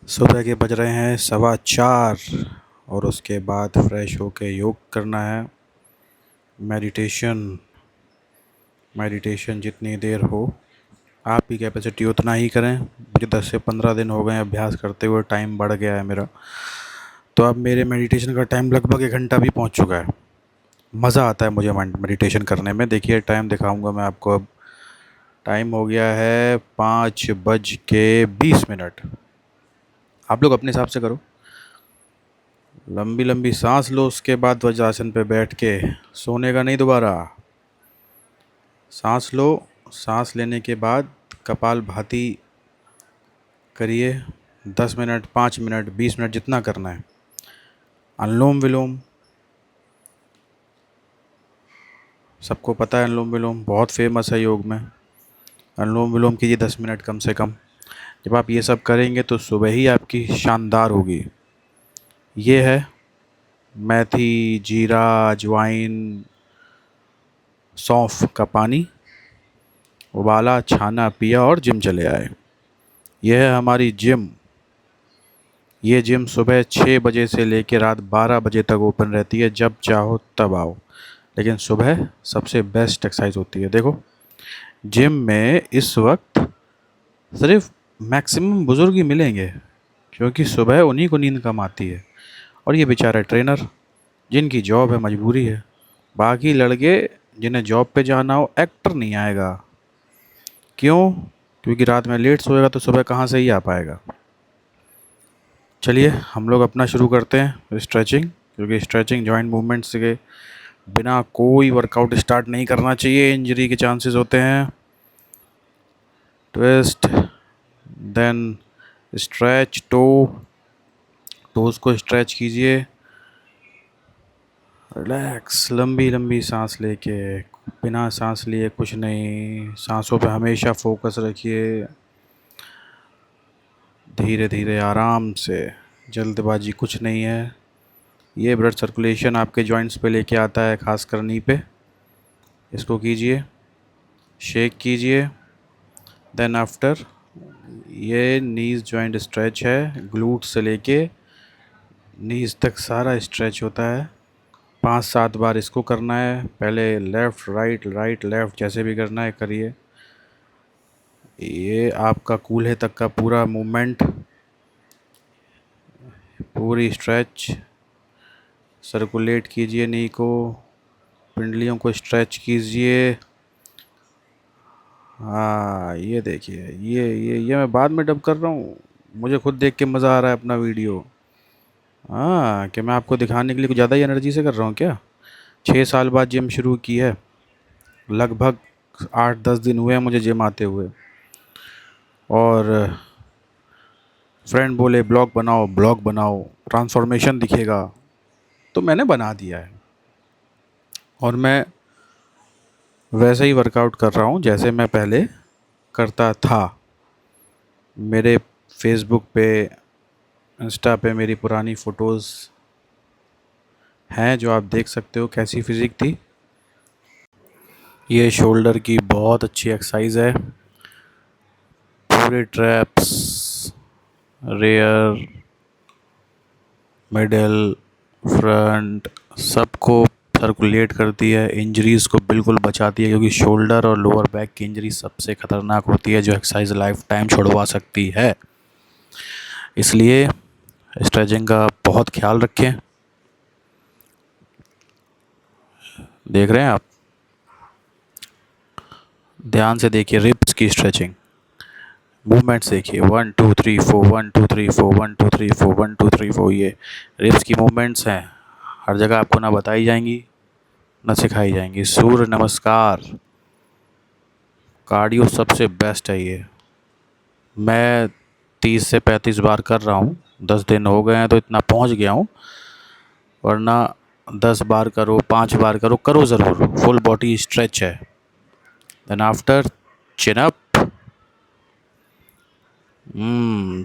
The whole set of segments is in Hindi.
सुबह के बज रहे हैं 4:15 और उसके बाद फ्रेश होके योग करना है। मेडिटेशन जितनी देर हो आपकी कैपेसिटी उतना ही करें। मुझे 10 से 15 दिन हो गए अभ्यास करते हुए, टाइम बढ़ गया है मेरा। तो अब मेरे मेडिटेशन का टाइम लगभग 1 घंटा भी पहुंच चुका है। मज़ा आता है मुझे मेडिटेशन करने में। देखिए टाइम दिखाऊंगा मैं आपको। अब टाइम हो गया है 5:20। आप लोग अपने हिसाब से करो। लंबी लंबी सांस लो, उसके बाद वज्रासन पे बैठ के सोने का नहीं दोबारा। सांस लो, सांस लेने के बाद कपाल भाती करिए 10 मिनट, 5 मिनट, 20 मिनट, जितना करना है। अनुलोम विलोम, सबको पता है अनुलोम विलोम बहुत फेमस है योग में। अनुलोम विलोम कीजिए 10 मिनट कम से कम। जब आप ये सब करेंगे तो सुबह ही आपकी शानदार होगी। ये है मेथी, जीरा, अजवाइन, सौंफ का पानी उबाला, छाना, पिया और जिम चले आए। यह है हमारी जिम। ये जिम सुबह 6 बजे से लेकर रात 12 बजे तक ओपन रहती है। जब चाहो तब आओ, लेकिन सुबह सबसे बेस्ट एक्सरसाइज होती है। देखो जिम में इस वक्त सिर्फ मैक्सिमम बुज़ुर्ग ही मिलेंगे, क्योंकि सुबह उन्हीं को नींद कम आती है। और ये बेचारे ट्रेनर जिनकी जॉब है, मजबूरी है। बाकी लड़के जिन्हें जॉब पे जाना हो, एक्टर नहीं आएगा। क्यों? क्योंकि रात में लेट सोएगा तो सुबह कहाँ से ही आ पाएगा। चलिए हम लोग अपना शुरू करते हैं स्ट्रेचिंग, क्योंकि स्ट्रेचिंग जॉइंट मूवमेंट्स के बिना कोई वर्कआउट स्टार्ट नहीं करना चाहिए। इंजरी के चांसेस होते हैं। ट्विस्ट, देन स्ट्रेच टोज को स्ट्रेच कीजिए। रिलैक्स, लंबी लंबी सांस लेके, बिना सांस लिए कुछ नहीं। सांसों पे हमेशा फोकस रखिए। धीरे धीरे आराम से, जल्दबाजी कुछ नहीं है। ये ब्लड सर्कुलेशन आपके जॉइंट्स पे लेके आता है, खासकर नी पे। इसको कीजिए, शेक कीजिए। देन आफ्टर, ये नीज जॉइंट स्ट्रेच है। ग्लूट से लेके नीज तक सारा स्ट्रेच होता है। 5-7 बार इसको करना है। पहले लेफ़्ट राइट, राइट लेफ़्ट, जैसे भी करना है करिए। ये आपका कूल्हे तक का पूरा मूवमेंट, पूरी स्ट्रेच सर्कुलेट कीजिए। नी को, पिंडलियों को स्ट्रेच कीजिए। हाँ ये देखिए, ये मैं बाद में डब कर रहा हूँ। मुझे खुद देख के मज़ा आ रहा है अपना वीडियो। हाँ, कि मैं आपको दिखाने के लिए कुछ ज़्यादा ही एनर्जी से कर रहा हूँ क्या? 6 साल बाद जिम शुरू की है। लगभग 8-10 दिन हुए हैं मुझे जिम आते हुए। और फ्रेंड बोले ब्लॉग बनाओ, ब्लॉग बनाओ, ट्रांसफॉर्मेशन दिखेगा, तो मैंने बना दिया है। और मैं वैसे ही वर्कआउट कर रहा हूँ जैसे मैं पहले करता था। मेरे फेसबुक पे, इंस्टा पे मेरी पुरानी फ़ोटोज़ हैं जो आप देख सकते हो कैसी फ़िज़िक थी। ये शोल्डर की बहुत अच्छी एक्सरसाइज है। पूरे ट्रैप्स, रेयर, मिडल, फ्रंट, सबको सर्कुलेट करती है। इंजरीज़ को बिल्कुल बचाती है, क्योंकि शोल्डर और लोअर बैक की इंजरी सबसे ख़तरनाक होती है, जो एक्सरसाइज लाइफ टाइम छुड़वा सकती है। इसलिए स्ट्रेचिंग का बहुत ख्याल रखें। देख रहे हैं आप, ध्यान से देखिए। रिब्स की स्ट्रेचिंग, मूवमेंट्स देखिए। 1 2 3 4, 1 2 3 4, 1 2 3 4, 1 2 3 4। ये रिब्स की मूवमेंट्स हैं। हर जगह आपको ना बताई जाएंगी ना सिखाई जाएंगी। सूर्य नमस्कार, कार्डियो सबसे बेस्ट है ये। मैं 30 से 35 बार कर रहा हूँ। 10 दिन हो गए हैं तो इतना पहुँच गया हूँ। वरना 10 बार करो, 5 बार करो, करो ज़रूर। फुल बॉडी स्ट्रेच है। Then after, chin up.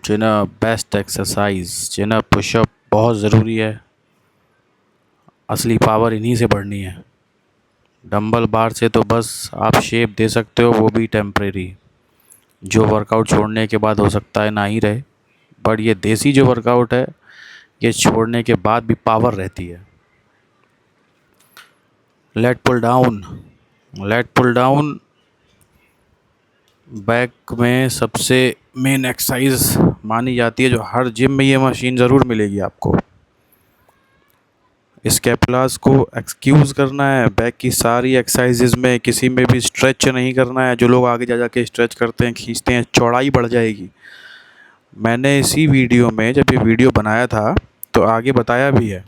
Chin up best exercise. Chin up, pushup बहुत ज़रूरी है। असली पावर इन्हीं से बढ़नी है। डंबल बार से तो बस आप शेप दे सकते हो, वो भी टेम्परेरी। जो वर्कआउट छोड़ने के बाद हो सकता है ना ही रहे। बट ये देसी जो वर्कआउट है, ये छोड़ने के बाद भी पावर रहती है। Lat pull down. Lat pull down back में सबसे मेन एक्सरसाइज मानी जाती है, जो हर जिम में ये मशीन ज़रूर मिलेगी आपको। स्कैपुलास को एक्सक्यूज़ करना है, बैक की सारी एक्सरसाइजेज में किसी में भी स्ट्रेच नहीं करना है। जो लोग आगे जा के स्ट्रेच करते हैं, खींचते हैं, चौड़ाई बढ़ जाएगी। मैंने इसी वीडियो में जब ये वीडियो बनाया था तो आगे बताया भी है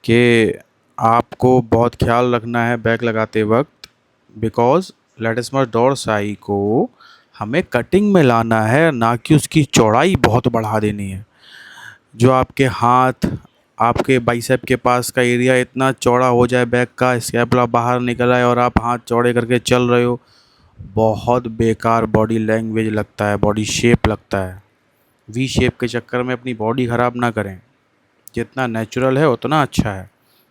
कि आपको बहुत ख्याल रखना है बैक लगाते वक्त, बिकॉज लैटिसिमस डोर्साई को हमें कटिंग में लाना है, ना कि उसकी चौड़ाई बहुत बढ़ा देनी है। जो आपके हाथ, आपके बाइसेप के पास का एरिया इतना चौड़ा हो जाए, बैक का स्कैपुला बाहर निकल आए और आप हाथ चौड़े करके चल रहे हो, बहुत बेकार बॉडी लैंग्वेज लगता है, बॉडी शेप लगता है। वी शेप के चक्कर में अपनी बॉडी ख़राब ना करें। जितना नेचुरल है उतना अच्छा है।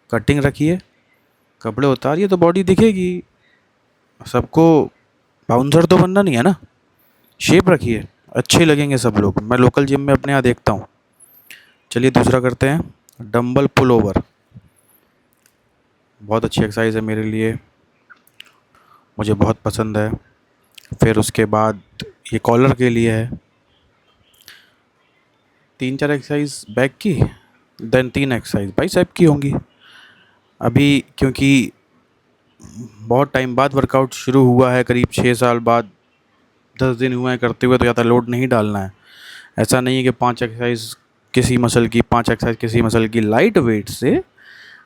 कटिंग रखिए, कपड़े उतारिए तो बॉडी दिखेगी। सबको बाउंसर तो बनना नहीं है ना। शेप रखिए, अच्छे लगेंगे सब लोग। मैं लोकल जिम में अपने यहाँ देखता हूँ। चलिए दूसरा करते हैं, डंबल पुल ओवर। बहुत अच्छी एक्सरसाइज है मेरे लिए, मुझे बहुत पसंद है। फिर उसके बाद ये कॉलर के लिए है। 3-4 एक्सरसाइज बैक की, देन 3 एक्सरसाइज बाइसेप की होंगी। अभी क्योंकि बहुत टाइम बाद वर्कआउट शुरू हुआ है, करीब 6 साल बाद, 10 दिन हुए हैं करते हुए, तो ज़्यादा लोड नहीं डालना है। ऐसा नहीं है कि 5 एक्सरसाइज किसी मसल की, 5 एक्सरसाइज किसी मसल की। लाइट वेट से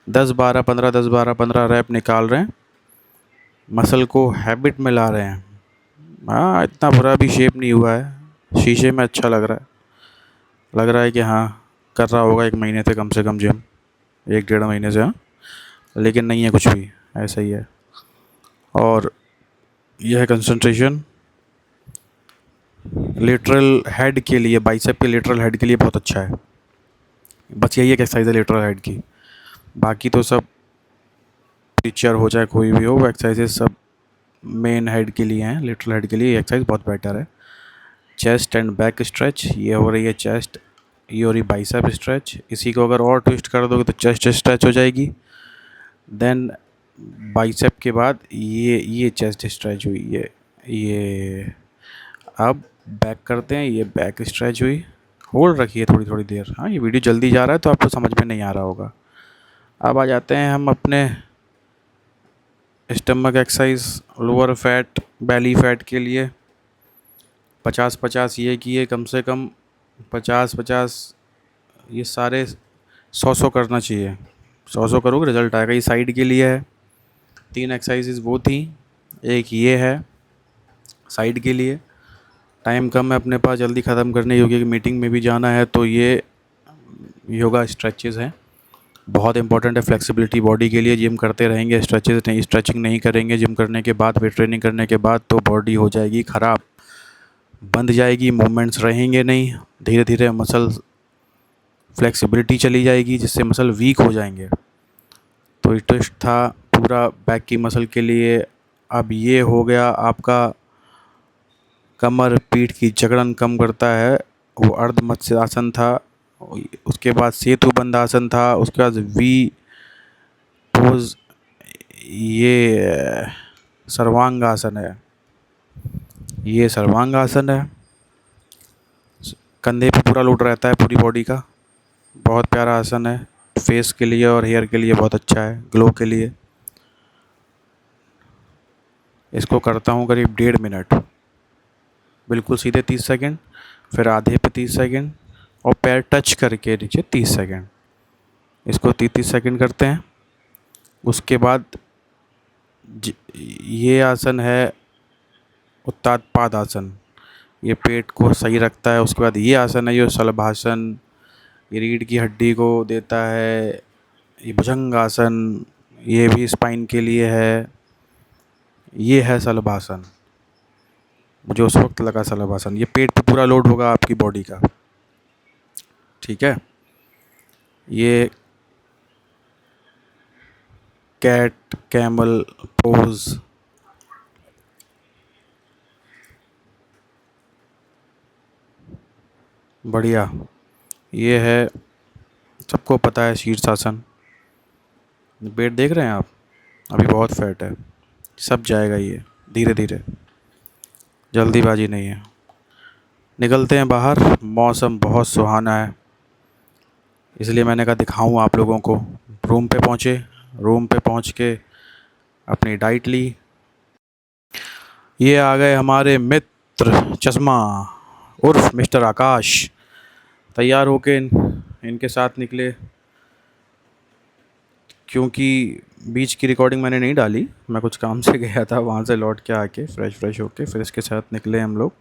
10-12-15, 10-12-15 रैप निकाल रहे हैं, मसल को हैबिट में ला रहे हैं। हाँ, इतना बुरा भी शेप नहीं हुआ है, शीशे में अच्छा लग रहा है। लग रहा है कि हाँ कर रहा होगा 1 महीने से कम जिम, 1-1.5 महीने से। हाँ, लेकिन नहीं है कुछ भी, ऐसा ही है। और यह है कंसंट्रेशन। लेटरल हेड के लिए, बाइसेप के लेटरल हेड के लिए बहुत अच्छा है। बस यही एक एक्सरसाइज है लेटरल हेड की, बाकी तो सब टीचर हो चाहे कोई भी हो, वो एक्सरसाइजेज सब मेन हेड के लिए हैं। लेटरल हेड के लिए ये एक्सरसाइज बहुत बेटर है। चेस्ट एंड बैक स्ट्रेच, ये हो रही है चेस्ट, ये हो रही बाइसेप स्ट्रेच। इसी को अगर और ट्विस्ट कर दोगे तो चेस्ट स्ट्रेच हो जाएगी। देन बाइसेप के बाद ये चेस्ट स्ट्रेच हुई, ये अब बैक करते हैं, ये बैक स्ट्रेच हुई। होल्ड रखिए थोड़ी थोड़ी देर। हाँ, ये वीडियो जल्दी जा रहा है तो आपको समझ में नहीं आ रहा होगा। अब आ जाते हैं हम अपने stomach exercise, lower fat, belly fat के लिए। 50-50 ये किए कम से कम, 50-50 ये सारे 100-100 करना चाहिए। 100-100 करोगे रिजल्ट आएगा। ये साइड के लिए है। 3 एक्सरसाइजेज वो थी, एक ये है साइड के लिए। टाइम कम है अपने पास, जल्दी ख़त्म करने योग्य, मीटिंग में भी जाना है, तो ये योगा स्ट्रेचेज़ हैं। बहुत इंपॉर्टेंट है फ्लेक्सिबिलिटी बॉडी के लिए। जिम करते रहेंगे, स्ट्रेचिंग नहीं करेंगे जिम करने के बाद, वेट ट्रेनिंग करने के बाद, तो बॉडी हो जाएगी ख़राब, बंध जाएगी, मूवमेंट्स रहेंगे नहीं। धीरे धीरे मसल फ्लेक्सिबिलिटी चली जाएगी, जिससे मसल वीक हो जाएंगे। तो टेस्ट था पूरा बैक की मसल के लिए। अब ये हो गया आपका कमर पीठ की जकड़न कम करता है, वो अर्ध मत्स्य आसन था। उसके बाद सेतु बंद आसन था। उसके बाद वी पोज, ये सर्वांग आसन है, ये सर्वांग आसन है। कंधे पे पूरा लोड रहता है पूरी बॉडी का, बहुत प्यारा आसन है। फेस के लिए और हेयर के लिए बहुत अच्छा है, ग्लो के लिए। इसको करता हूँ करीब 1.5 मिनट, बिल्कुल सीधे 30 सेकंड, फिर आधे पे 30 सेकंड, और पैर टच करके नीचे 30 सेकंड। इसको 30-30 सेकंड करते हैं। उसके बाद ये आसन है उत्तान पाद आसन, ये पेट को सही रखता है। उसके बाद ये आसन है जो शलभासन, ये रीढ़ की हड्डी को देता है। ये भुजंग आसन, ये भी स्पाइन के लिए है। ये है शलभासन, मुझे उस वक्त लगा शलभासन। ये पेट पे पूरा लोड होगा आपकी बॉडी का, ठीक है। ये कैट कैमल पोज, बढ़िया। ये है, सबको पता है, शीर्षासन। पेट देख रहे हैं आप, अभी बहुत फैट है, सब जाएगा ये धीरे धीरे, जल्दीबाजी नहीं है। निकलते हैं बाहर, मौसम बहुत सुहाना है, इसलिए मैंने कहा दिखाऊं आप लोगों को। रूम पे पहुँचे, रूम पे पहुँच के अपनी डाइट ली। ये आ गए हमारे मित्र चश्मा उर्फ मिस्टर आकाश, तैयार होके इनके साथ निकले, क्योंकि बीच की रिकॉर्डिंग मैंने नहीं डाली, मैं कुछ काम से गया था, वहाँ से लौट के आके फ्रेश होके फिर इसके साथ निकले हम लोग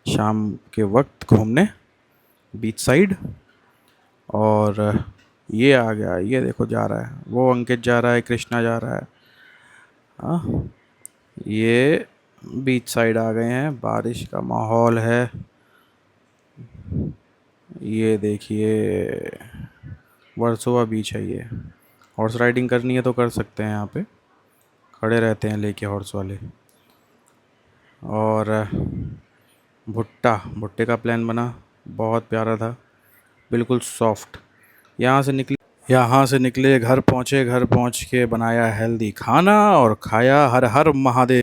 शाम के वक्त घूमने बीच साइड। और ये आ गया, ये देखो जा रहा है, वो अंकित जा रहा है, कृष्णा जा रहा है। हाँ, ये बीच साइड आ गए हैं, बारिश का माहौल है। ये देखिए, वर्सोवा बीच है ये। हॉर्स राइडिंग करनी है तो कर सकते हैं, यहाँ पे खड़े रहते हैं लेके हॉर्स वाले। और भुट्टा, भुट्टे का प्लान बना, बहुत प्यारा था, बिल्कुल सॉफ्ट। यहाँ से निकले, घर पहुँचे, घर पहुँच के बनाया हेल्दी खाना और खाया हर हर महादेव।